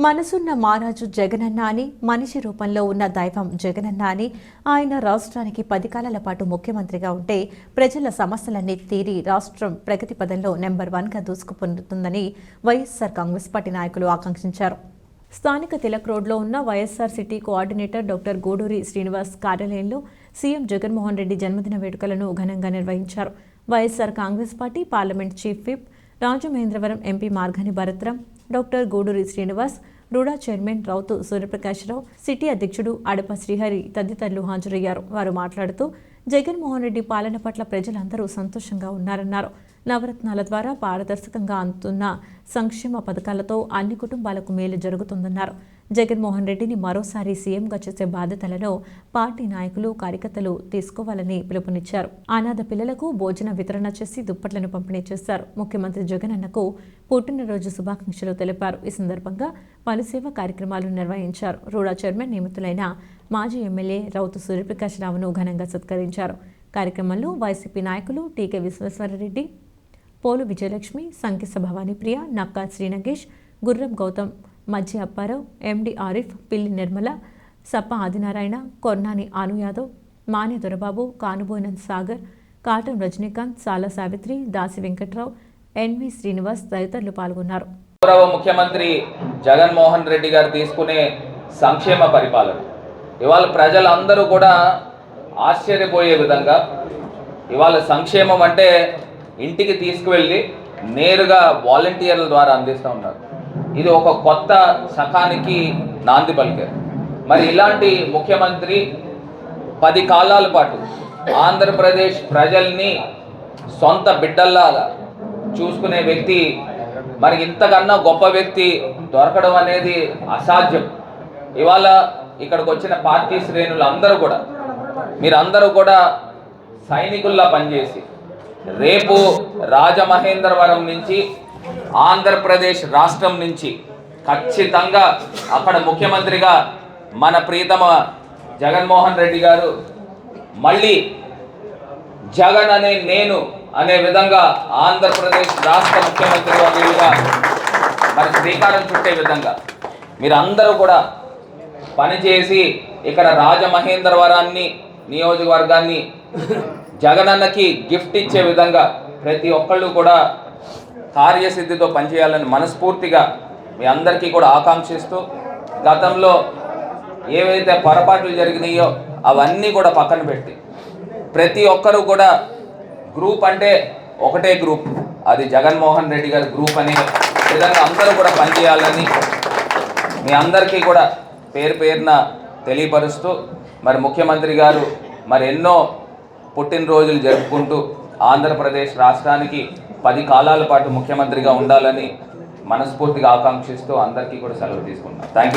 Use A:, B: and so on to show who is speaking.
A: మనసున్న మహారాజు జగనన్న అని, మనిషి రూపంలో ఉన్న దైవం జగనన్న అని, ఆయన రాష్ట్రానికి 10 కాలాల పాటు ముఖ్యమంత్రిగా ఉంటే ప్రజల సమస్యలన్నీ తీరి రాష్ట్రం ప్రగతి పదంలో నెంబర్ 1గా దూసుకుపోతుందని వైఎస్ఆర్ కాంగ్రెస్ పార్టీ నాయకులు ఆకాంక్షించారు. స్థానిక తిలక్ రోడ్లో ఉన్న YSR city coordinator doctor Guduri Srinivas కార్యాలయంలో సీఎం జగన్మోహన్ రెడ్డి జన్మదిన వేడుకలను ఘనంగా నిర్వహించారు. YSR Congress party parliament chief whip Rajamahendravaram MP Margani Bharatram, doctor Guduri Srinivas, RUDA chairman Rautu Suryaprakashrao, city అధ్యక్షుడు అడప శ్రీహరి తదితరులు హాజరయ్యారు. వారు మాట్లాడుతూ జగన్మోహన్ రెడ్డి పాలన పట్ల ప్రజలందరూ సంతోషంగా ఉన్నారన్నారు. నవరత్నాల ద్వారా పారదర్శకంగా అందుతున్న సంక్షేమ పథకాలతో అన్ని కుటుంబాలకు మేలు జరుగుతుందన్నారు. జగన్మోహన్ రెడ్డిని మరోసారి సీఎంగా చేసే బాధ్యతలను పార్టీ నాయకులు, కార్యకర్తలు తీసుకోవాలని పిలుపునిచ్చారు. అనాథ పిల్లలకు భోజన వితరణ చేసి దుప్పట్లను పంపిణీ చేశారు. ముఖ్యమంత్రి జగనన్నకు పుట్టినరోజు శుభాకాంక్షలు తెలిపారు. ఈ సందర్భంగా పలు సేవా కార్యక్రమాలు నిర్వహించారు. రూడా చైర్మన్ నియమితులైన మాజీ ఎమ్మెల్యే రౌతు సూర్యప్రకాశ్రావును ఘనంగా సత్కరించారు. కార్యక్రమంలో వైసీపీ నాయకులు టీకే విశ్వేశ్వరరెడ్డి, పోలు విజయలక్ష్మి, సంకిస భవానీప్రియ, నక్కా శ్రీనగేష్, గుర్రం గౌతమ్, మధ్య అప్పారావు, ఎండి ఆరిఫ్, పిల్లి నిర్మల, సప్ప ఆదినారాయణ, కొర్నాని ఆనుయాదవ్, మానే దొరబాబు, కానుబోయిన సాగర్, కాటం రజనీకాంత్, సాల సావిత్రి, దాసి వెంకట్రావు, ఎన్వి శ్రీనివాస్ తదితరులు పాల్గొన్నారు.
B: గౌరవ ముఖ్యమంత్రి జగన్మోహన్ రెడ్డి గారు తీసుకునే సంక్షేమ పరిపాలన ఇవాళ ప్రజలందరూ కూడా ఆశ్చర్యపోయే విధంగా ఇవాళ సంక్షేమం అంటే ఇంటికి తీసుకువెళ్ళి నేరుగా వాలంటీర్ల ద్వారా అందిస్తూ ఉన్నారు. ఇది ఒక కొత్త శకానికి నాంది పలికారు. మరి ఇలాంటి ముఖ్యమంత్రి 10 కాలాల పాటు ఆంధ్రప్రదేశ్ ప్రజల్ని సొంత బిడ్డల్లాగా చూసుకునే వ్యక్తి, మరి ఇంతకన్నా గొప్ప వ్యక్తి దొరకడం అనేది అసాధ్యం. ఇవాళ ఇక్కడికి వచ్చిన పార్టీ శ్రేణులు అందరూ కూడా మీరందరూ కూడా సైనికుల్లా పనిచేసి రేపు రాజమహేంద్రవరం నుంచి ఆంధ్రప్రదేశ్ రాష్ట్రం నుంచి ఖచ్చితంగా అక్కడ ముఖ్యమంత్రిగా మన ప్రీతమ జగన్మోహన్ రెడ్డి గారు మళ్ళీ జగన్ అనే నేను అనే విధంగా ఆంధ్రప్రదేశ్ రాష్ట్ర ముఖ్యమంత్రిగా మరి శ్రీకారం చుట్టే విధంగా మీరందరూ కూడా పనిచేసి ఇక్కడ రాజమహేంద్రవరాన్ని నియోజకవర్గాన్ని జగనన్నకి గిఫ్ట్ ఇచ్చే విధంగా ప్రతి ఒక్కళ్ళు కూడా కార్యసిద్ధితో పనిచేయాలని మనస్ఫూర్తిగా మీ అందరికీ కూడా ఆకాంక్షిస్తూ, గతంలో ఏవైతే పొరపాట్లు జరిగినాయో అవన్నీ కూడా పక్కన పెట్టి ప్రతి ఒక్కరూ కూడా గ్రూప్ అంటే ఒకటే గ్రూప్, అది జగన్మోహన్ రెడ్డి గారి గ్రూప్ అనే విధంగా అందరూ కూడా పనిచేయాలని మీ అందరికీ కూడా పేరు పేరున తెలియపరుస్తూ, మరి ముఖ్యమంత్రి గారు మరి ఎన్నో పుట్టినరోజులు జరుపుకుంటూ ఆంధ్రప్రదేశ్ రాష్ట్రానికి 10 కాలాల పాటు ముఖ్యమంత్రిగా ఉండాలని మనస్ఫూర్తిగా ఆకాంక్షిస్తూ అందరికీ కూడా సెలవు తీసుకుంటాం. Thank you.